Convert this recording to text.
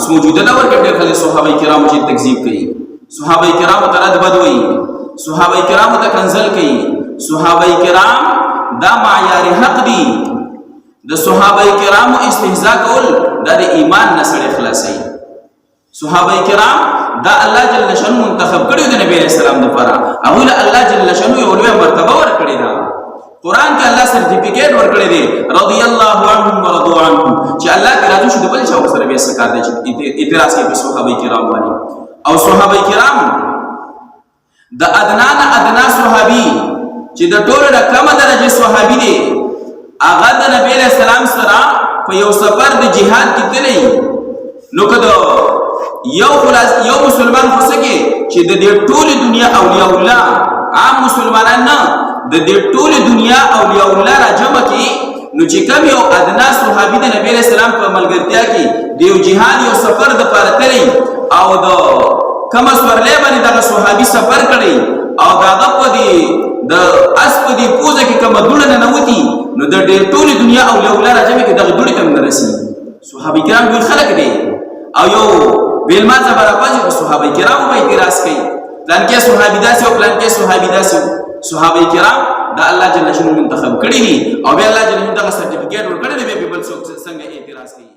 اوس موجوده دور کې ډېر خلک صحابه کرامو چې تکذیب کوي، صحابه کرامو ته رد بد وایي، صحابه کرامو ته کنزل کوي. صحابه کرام دا معیار حق دي. د صحابه کرامو استهزاء کول دا د ایمان نه سړی خلاصوي. صحابه کرام دا الله جل شانه منتخب کړي د نبی رسول الله لپاره، او له الله جل شانه یو لوی مرتبه ورکړي دا. قرآن کې الله سرټیفیکیټ ورکړي دي رضی الله عنهم ورضوا عنه، چې الله کې راضي شو د بل چا سره به سکار دي اعتراض کوي په صحابه کرام باندې. او صحابه کرام د ادنا نه ادنا صحابي چې د ټولو د کمه درجه صحابي دي، هغه د نبی رسول الله سره په یو سفر د جهاد کې تللی. نو کده یو مسلمان خو سکه چې د دې ټول دنیا اولیاء الله عام مسلمانان نه د دې ټول دنیا اولیاء الله را جمع کی، نو چې کوم یو ادنا صحابي د نبی رسول الله په ملګرتیا کې د یو جهاد یو سفر د پاره تللی، او د کوم سورلې باندې دغه صحابي سفر کړی، او دغه په دې د اس په دې پوزه کې کوم دوړه نه وتی، نو د دې ټول دنیا اولیاء الله را جمع کې دغه دوړه تم نه رسی. صحابه کرام ټول خلک دي، او یو بیل ما زبر پاجي په صحابه کرامو په اعتراض کوي، پلان کې صحابي داسې او پلان کې صحابي داسې. صحابه کرام دا الله جل شانه منتخب کړي دي، او به الله جل شانه دا سرټیفیکیټ ورکړي دي، به بل څوک څنګه اعتراض کوي.